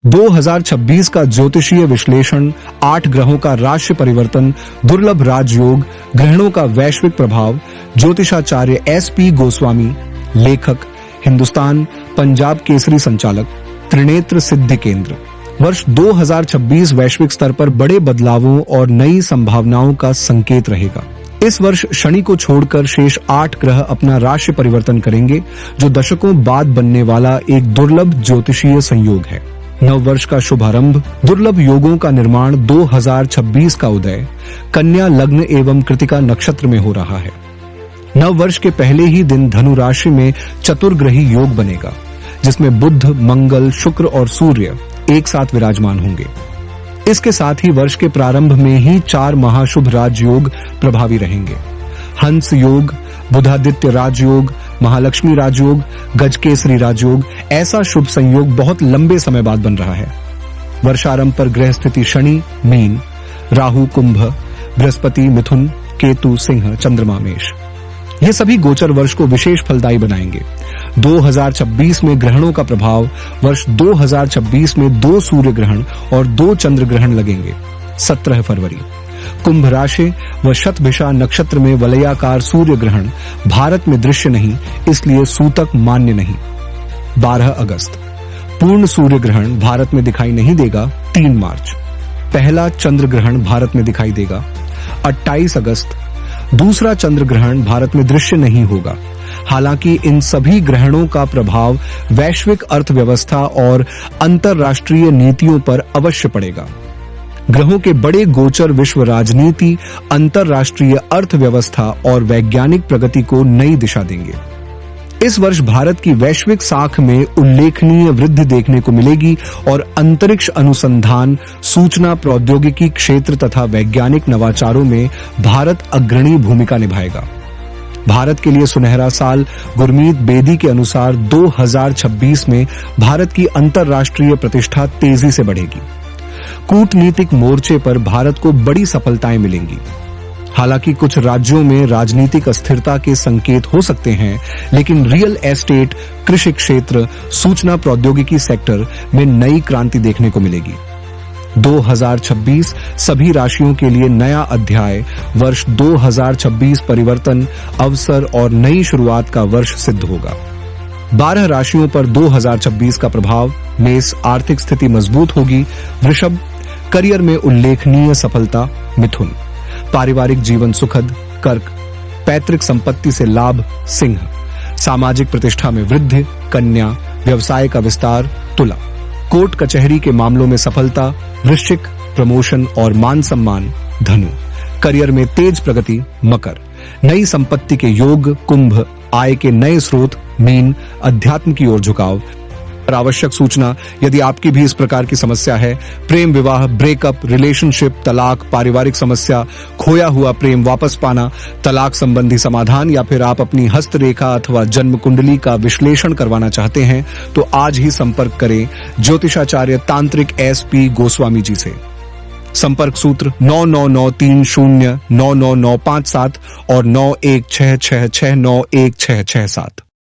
2026 का ज्योतिषीय विश्लेषण, 8 ग्रहों का राशि परिवर्तन, दुर्लभ राजयोग, ग्रहणों का वैश्विक प्रभाव। ज्योतिषाचार्य SP गोस्वामी, लेखक, हिंदुस्तान पंजाब केसरी संचालक, त्रिनेत्र सिद्धि केंद्र। वर्ष 2026 वैश्विक स्तर पर बड़े बदलावों और नई संभावनाओं का संकेत रहेगा। इस वर्ष शनि को छोड़कर शेष 8 ग्रह अपना राशि परिवर्तन करेंगे, जो दशकों बाद बनने वाला एक दुर्लभ ज्योतिषीय संयोग है। नव वर्ष का शुभारंभ, दुर्लभ योगों का निर्माण, 2026 का उदय कन्या लग्न एवं कृतिका नक्षत्र में हो रहा है। नव वर्ष के पहले ही दिन धनु राशि में चतुर्ग्रही योग बनेगा, जिसमें बुध, मंगल, शुक्र और सूर्य एक साथ विराजमान होंगे। इसके साथ ही वर्ष के प्रारंभ में ही 4 महाशुभ राजयोग प्रभावी रहेंगे। हंस योग, बुधादित्य राजयोग, महालक्ष्मी राजयोग, गजकेसरी राजयोग। ऐसा शुभ संयोग बहुत लंबे समय बाद बन रहा है। वर्षारंभ पर ग्रह स्थिति शनि मीन, राहु कुंभ, बृहस्पति मिथुन, केतु सिंह, चंद्रमा मेष। ये सभी गोचर वर्ष को विशेष फलदायी बनाएंगे। 2026 में ग्रहणों का प्रभाव, वर्ष 2026 में 2 सूर्य ग्रहण और 2 चंद्र ग्रहण लगेंगे। 17 फरवरी कुंभ राशि व शतभिषा नक्षत्र में वलयाकार सूर्य ग्रहण भारत में दृश्य नहीं, इसलिए सूतक मान्य नहीं। 12 अगस्त पूर्ण सूर्य ग्रहण भारत में दिखाई नहीं देगा। 3 मार्च पहला चंद्र ग्रहण भारत में दिखाई देगा। 28 अगस्त दूसरा चंद्र ग्रहण भारत में दृश्य नहीं होगा। हालांकि इन सभी ग्रहणों का प्रभाव वैश्विक अर्थव्यवस्था और अंतरराष्ट्रीय नीतियों पर अवश्य पड़ेगा। ग्रहों के बड़े गोचर विश्व राजनीति, अंतरराष्ट्रीय अर्थव्यवस्था और वैज्ञानिक प्रगति को नई दिशा देंगे। इस वर्ष भारत की वैश्विक साख में उल्लेखनीय वृद्धि देखने को मिलेगी और अंतरिक्ष अनुसंधान, सूचना प्रौद्योगिकी क्षेत्र तथा वैज्ञानिक नवाचारों में भारत अग्रणी भूमिका निभाएगा। भारत के लिए सुनहरा साल। गुरमीत बेदी के अनुसार 2026 में भारत की अंतरराष्ट्रीय प्रतिष्ठा तेजी से बढ़ेगी। कूटनीतिक मोर्चे पर भारत को बड़ी सफलताएं मिलेंगी। हालांकि कुछ राज्यों में राजनीतिक अस्थिरता के संकेत हो सकते हैं, लेकिन रियल एस्टेट, कृषि क्षेत्र, सूचना प्रौद्योगिकी सेक्टर में नई क्रांति देखने को मिलेगी। 2026 सभी राशियों के लिए नया अध्याय, वर्ष 2026 परिवर्तन, अवसर और नई शुरुआत का वर्ष सिद्ध होगा। 12 राशियों पर 2026 का प्रभाव। मेष, आर्थिक स्थिति मजबूत होगी। वृषभ, करियर में उल्लेखनीय सफलता। मिथुन, पारिवारिक जीवन सुखद। कर्क, पैतृक संपत्ति से लाभ। सिंह, सामाजिक प्रतिष्ठा में वृद्धि। कन्या, व्यवसाय का विस्तार। तुला, कोर्ट कचहरी के मामलों में सफलता। वृश्चिक, प्रमोशन और मान सम्मान। धनु, करियर में तेज प्रगति। मकर, नई संपत्ति के योग। कुंभ, आय के नए स्रोत। मीन, अध्यात्म की ओर झुकाव। पर आवश्यक सूचना, यदि आपकी भी इस प्रकार की समस्या है, प्रेम विवाह, ब्रेकअप, रिलेशनशिप, तलाक, पारिवारिक समस्या, खोया हुआ प्रेम वापस पाना, तलाक संबंधी समाधान, या फिर आप अपनी हस्तरेखा अथवा जन्म कुंडली का विश्लेषण करवाना चाहते हैं, तो आज ही संपर्क करें ज्योतिषाचार्य तांत्रिक SP गोस्वामी जी से। संपर्क सूत्र 9993099957 और 9166691667।